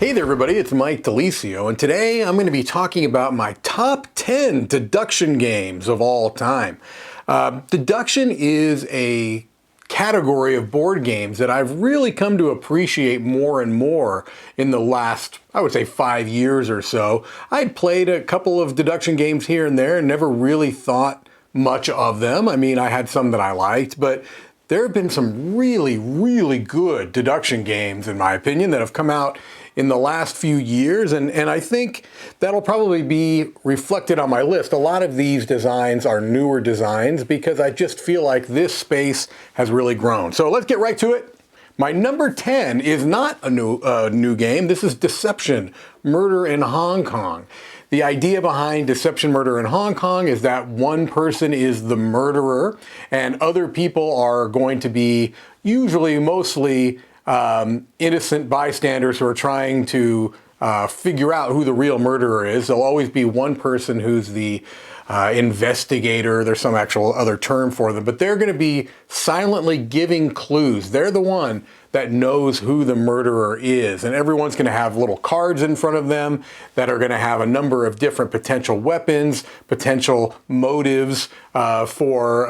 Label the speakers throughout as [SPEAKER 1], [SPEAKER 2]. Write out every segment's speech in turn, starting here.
[SPEAKER 1] Hey there everybody, it's Mike DiLisio, and today I'm going to be talking about my top 10 deduction games of all time. Deduction is a category of board games that I've really come to appreciate more and more in the last, I would say, 5 years or so. I'd played a couple of deduction games here and there and never really thought much of them. I mean, I had some that I liked, but there have been some really good deduction games, in my opinion, that have come out in the last few years, and I think that'll probably be reflected on my list. A lot of these designs are newer designs because I just feel like this space has really grown. So let's get right to it. My number 10 is not a new game. This is Deception, Murder in Hong Kong. The idea behind Deception, Murder in Hong Kong is that one person is the murderer and other people are going to be mostly innocent bystanders who are trying to figure out who the real murderer is. There'll always be one person who's the investigator. There's some actual other term for them, but they're going to be silently giving clues. They're the one that knows who the murderer is, and everyone's going to have little cards in front of them that are going to have a number of different potential weapons, potential motives for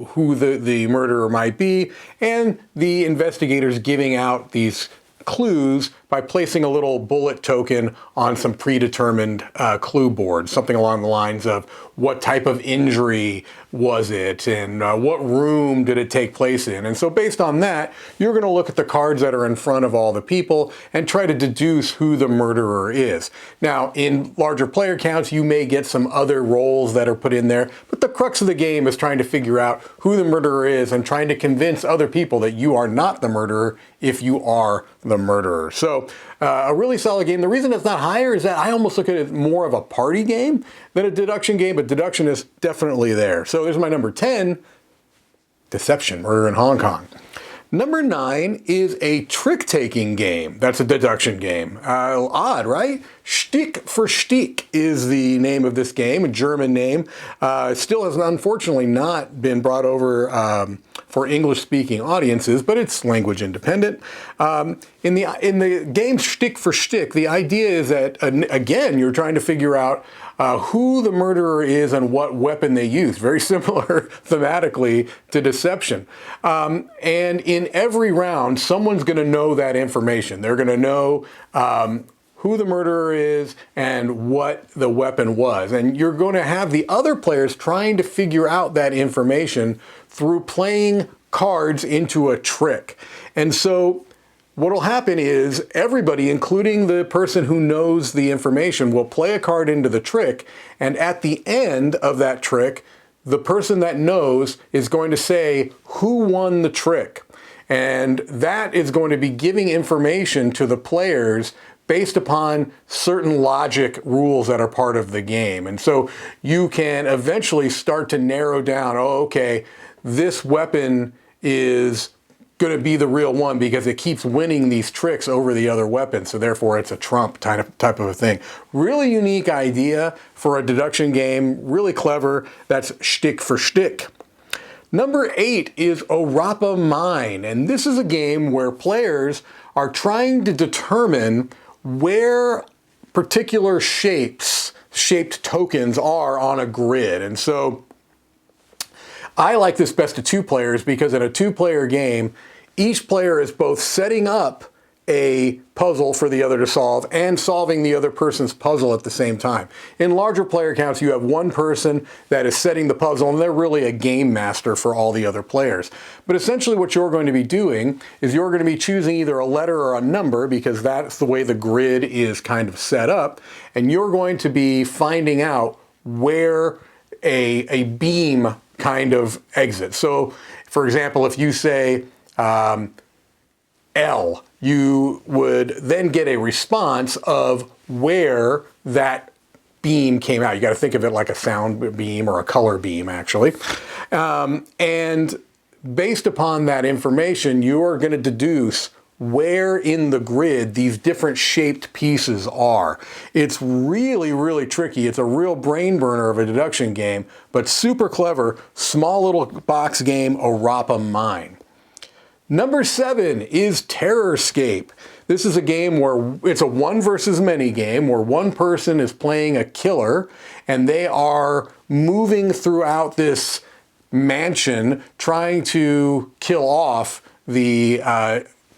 [SPEAKER 1] who the murderer might be, and the investigators giving out these clues by placing a little bullet token on some predetermined clue board, something along the lines of what type of injury was it and what room did it take place in. And so based on that, you're going to look at the cards that are in front of all the people and try to deduce who the murderer is. Now, in larger player counts, you may get some other roles that are put in there, but the crux of the game is trying to figure out who the murderer is and trying to convince other people that you are not the murderer if you are the murderer. So a really solid game. The reason it's not higher is that I almost look at it more of a party game than a deduction game, but deduction is definitely there. So here's my number 10, Deception, Murder in Hong Kong. Number 9 is a trick-taking game. That's a deduction game. Odd, right? Stich für Stich is the name of this game, a German name. Still has unfortunately not been brought over for English-speaking audiences, but it's language independent. In the game Stich für Stich, the idea is that, again, you're trying to figure out who the murderer is and what weapon they use. Very similar thematically to Deception. And in every round, someone's going to know that information. They're going to know who the murderer is and what the weapon was. And you're going to have the other players trying to figure out that information through playing cards into a trick. And so what will happen is everybody, including the person who knows the information, will play a card into the trick, and at the end of that trick, the person that knows is going to say who won the trick. And that is going to be giving information to the players based upon certain logic rules that are part of the game. And so you can eventually start to narrow down, oh, okay, this weapon is going to be the real one because it keeps winning these tricks over the other weapons, so therefore it's a trump type of a thing. Really unique idea for a deduction game, really clever. That's Stich für Stich. Number 8 is Orapa Mine, and this is a game where players are trying to determine where particular shaped tokens are on a grid. And so I like this best of 2 players because in a 2-player game, each player is both setting up a puzzle for the other to solve and solving the other person's puzzle at the same time. In larger player counts, you have one person that is setting the puzzle and they're really a game master for all the other players. But essentially what you're going to be doing is you're going to be choosing either a letter or a number because that's the way the grid is kind of set up, and you're going to be finding out where a beam kind of exits. So for example, if you say L, you would then get a response of where that beam came out. You got to think of it like a sound beam or a color beam, actually. And based upon that information, you are going to deduce where in the grid these different shaped pieces are. It's really tricky. It's a real brain burner of a deduction game, but super clever, small little box game, Orapa Mine. Number 7 is Terrorscape. This is a game where it's a one versus many game where one person is playing a killer and they are moving throughout this mansion trying to kill off the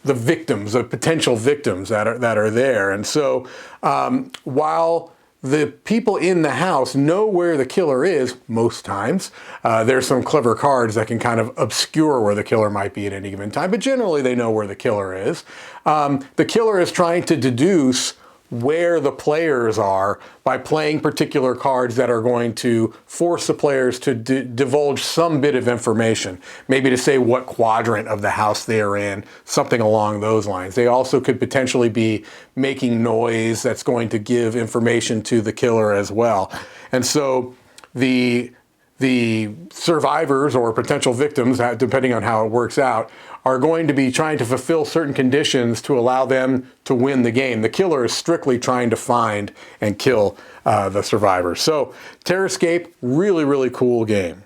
[SPEAKER 1] victims, the potential victims that are there. And so while the people in the house know where the killer is most times, there's some clever cards that can kind of obscure where the killer might be at any given time, but generally they know where the killer is. The killer is trying to deduce where the players are by playing particular cards that are going to force the players to divulge some bit of information, maybe to say what quadrant of the house they're in, something along those lines. They also could potentially be making noise that's going to give information to the killer as well. And so the survivors or potential victims, depending on how it works out, are going to be trying to fulfill certain conditions to allow them to win the game. The killer is strictly trying to find and kill the survivors. So Terrorscape, really, really cool game.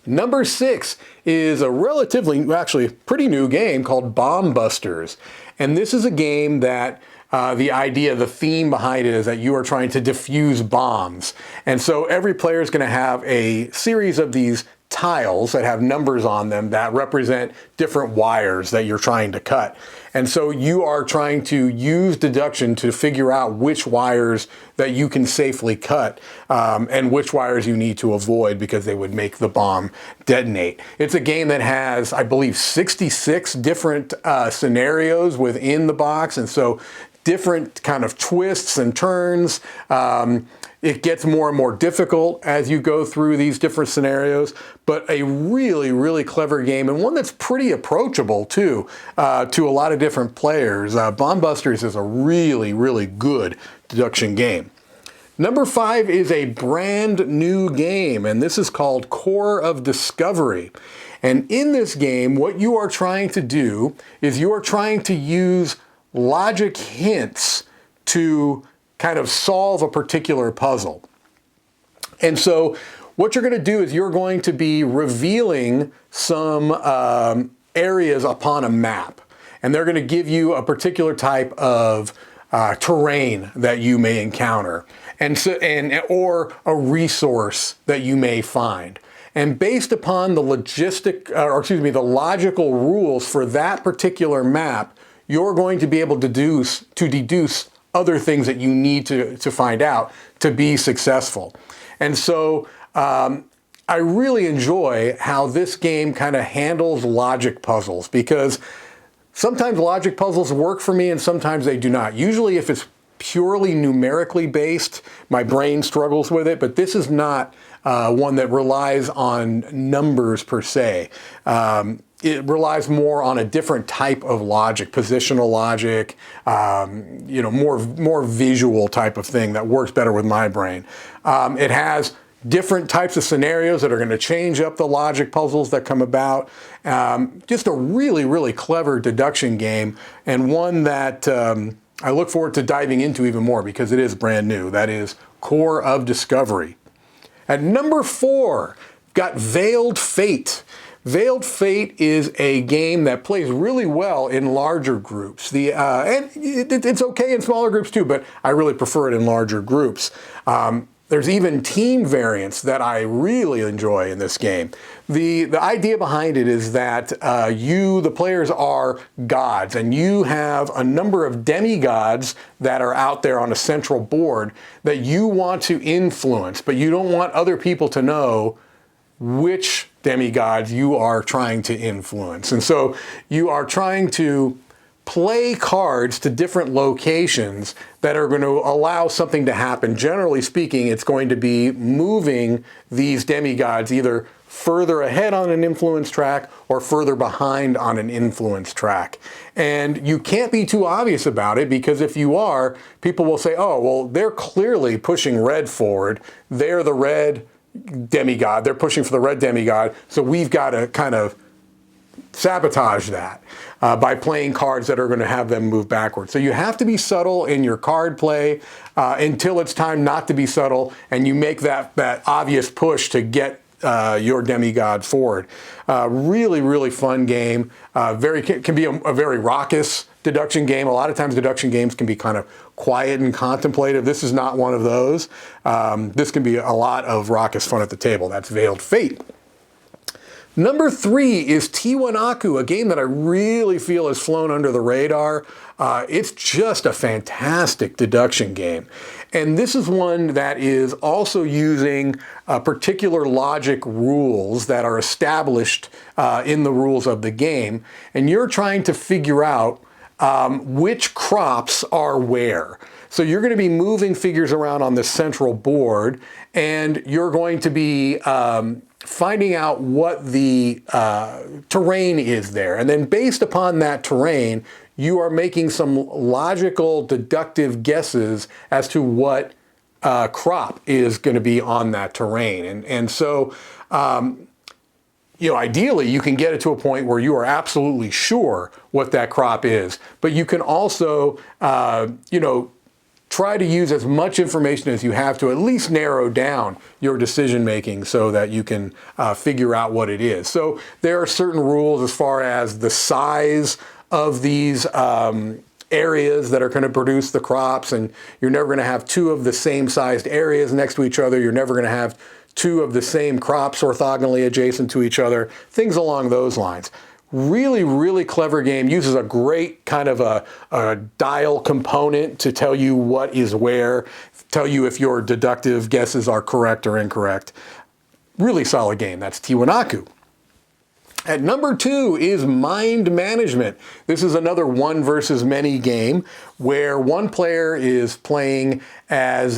[SPEAKER 1] Number 6 is a relatively, actually pretty new game called Bomb Busters. And this is a game that the theme behind it is that you are trying to defuse bombs. And so every player is going to have a series of these tiles that have numbers on them that represent different wires that you're trying to cut. And so you are trying to use deduction to figure out which wires that you can safely cut and which wires you need to avoid because they would make the bomb detonate. It's a game that has, I believe, 66 different scenarios within the box, and so different kind of twists and turns. It gets more and more difficult as you go through these different scenarios, but a really, really clever game and one that's pretty approachable too to a lot of different players. Bomb Busters is a really, really good deduction game. Number 5 is a brand new game, and this is called Core of Discovery. And in this game, what you are trying to do is you are trying to use logic hints to kind of solve a particular puzzle. And so what you're going to do is you're going to be revealing some areas upon a map. And they're going to give you a particular type of terrain that you may encounter or a resource that you may find. And based upon the the logical rules for that particular map, you're going to be able to deduce other things that you need to find out to be successful. And so I really enjoy how this game kind of handles logic puzzles, because sometimes logic puzzles work for me and sometimes they do not. Usually if it's purely numerically based, my brain struggles with it, but this is not one that relies on numbers per se. It relies more on a different type of logic, positional logic, more visual type of thing that works better with my brain. It has different types of scenarios that are going to change up the logic puzzles that come about. Just a really, really clever deduction game, and one that I look forward to diving into even more because it is brand new. That is Core of Discovery. At number 4, got Veiled Fate. Fate is a game that plays really well in larger groups. And it's okay in smaller groups too, but I really prefer it in larger groups. There's even team variants that I really enjoy in this game. The idea behind it is that the players are gods, and you have a number of demigods that are out there on a central board that you want to influence, but you don't want other people to know which demigods you are trying to influence. And so you are trying to play cards to different locations that are going to allow something to happen. Generally speaking, it's going to be moving these demigods either further ahead on an influence track or further behind on an influence track. And you can't be too obvious about it, because if you are, people will say, oh, well, they're clearly pushing red forward. They're the red demigod. They're pushing for the red demigod. So we've got to kind of sabotage that by playing cards that are going to have them move backwards. So you have to be subtle in your card play until it's time not to be subtle, and you make that obvious push to get your demigod forward. Really, really fun game. Can be a very raucous deduction game. A lot of times deduction games can be kind of quiet and contemplative. This is not one of those. This can be a lot of raucous fun at the table. That's Veiled Fate. Number 3 is Tiwanaku, a game that I really feel has flown under the radar. It's just a fantastic deduction game. And this is one that is also using particular logic rules that are established in the rules of the game. And you're trying to figure out which crops are where. So you're going to be moving figures around on this central board, and you're going to be finding out what the terrain is there. And then based upon that terrain, you are making some logical, deductive guesses as to what crop is going to be on that terrain. And so, ideally, you can get it to a point where you are absolutely sure what that crop is. But you can also, try to use as much information as you have to at least narrow down your decision making so that you can figure out what it is. So there are certain rules as far as the size of these areas that are going to produce the crops, and you're never going to have 2 of the same sized areas next to each other. You're never going to have 2 of the same crops orthogonally adjacent to each other, things along those lines. Really, really clever game. Uses a great kind of a dial component to tell you what is where, tell you if your deductive guesses are correct or incorrect. Really solid game. That's Tiwanaku. At number 2 is Mind Management. This is another one versus many game where one player is playing as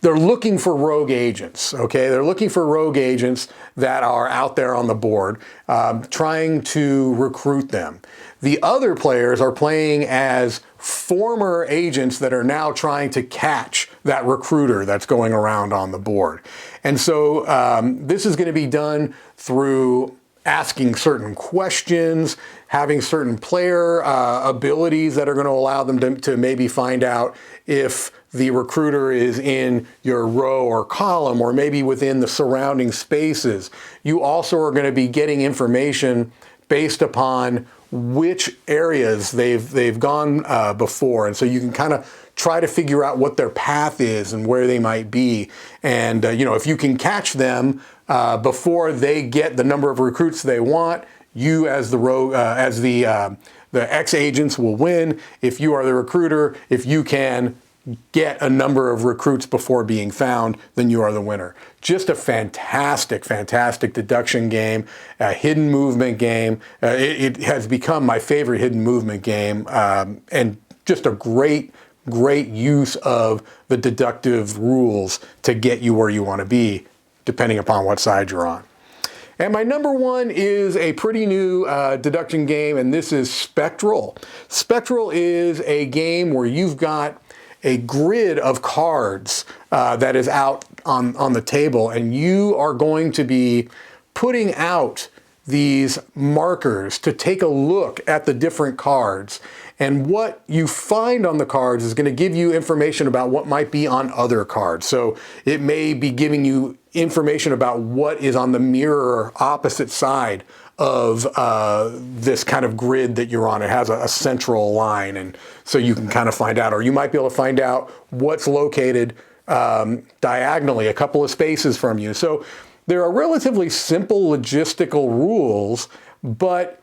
[SPEAKER 1] they're looking for rogue agents, okay? They're looking for rogue agents that are out there on the board, trying to recruit them. The other players are playing as former agents that are now trying to catch that recruiter that's going around on the board. And so this is going to be done through asking certain questions, having certain player abilities that are going to allow them to maybe find out if the recruiter is in your row or column, or maybe within the surrounding spaces. You also are going to be getting information based upon which areas they've gone before. And so you can kind of try to figure out what their path is and where they might be. And, if you can catch them before they get the number of recruits they want, you as the rogue, the ex-agents will win. If you are the recruiter, if you can get a number of recruits before being found, then you are the winner. Just a fantastic, fantastic deduction game, a hidden movement game. It has become my favorite hidden movement game, and just a great use of the deductive rules to get you where you want to be, depending upon what side you're on. And my number 1 is a pretty new deduction game, and this is Spectral. Spectral is a game where you've got a grid of cards that is out on the table, and you are going to be putting out these markers to take a look at the different cards. And what you find on the cards is going to give you information about what might be on other cards. So it may be giving you information about what is on the mirror opposite side of this kind of grid that you're on. It has a central line, and so you can kind of find out, or you might be able to find out what's located diagonally a couple of spaces from you. So there are relatively simple logistical rules, but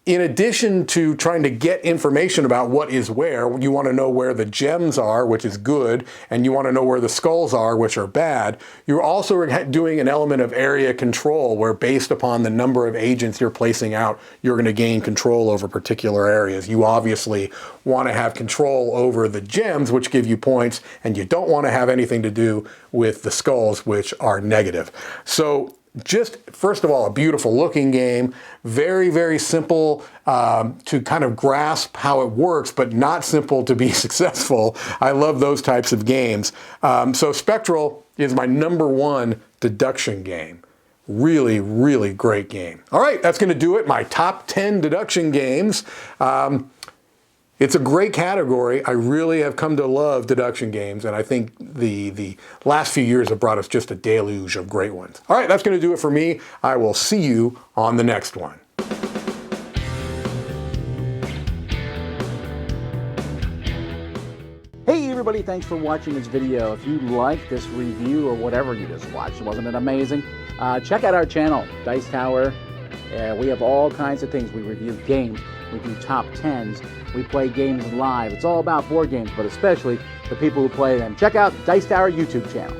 [SPEAKER 1] in addition to trying to get information about what is where, you want to know where the gems are, which is good, and you want to know where the skulls are, which are bad. You're also doing an element of area control, where based upon the number of agents you're placing out, you're going to gain control over particular areas. You obviously want to have control over the gems, which give you points, and you don't want to have anything to do with the skulls, which are negative. So just, first of all, a beautiful looking game, very, very simple to kind of grasp how it works, but not simple to be successful. I love those types of games. So Spectral is my number 1 deduction game. Really, really great game. All right, that's going to do it. My top 10 deduction games. It's a great category. I really have come to love deduction games, and I think the last few years have brought us just a deluge of great ones. All right, that's going to do it for me. I will see you on the next one.
[SPEAKER 2] Hey everybody, thanks for watching this video. If you like this review or whatever you just watched, wasn't it amazing? Check out our channel, Dice Tower. We have all kinds of things. We review games, we do top 10s, we play games live. It's all about board games, but especially the people who play them. Check out Dice Tower YouTube channel.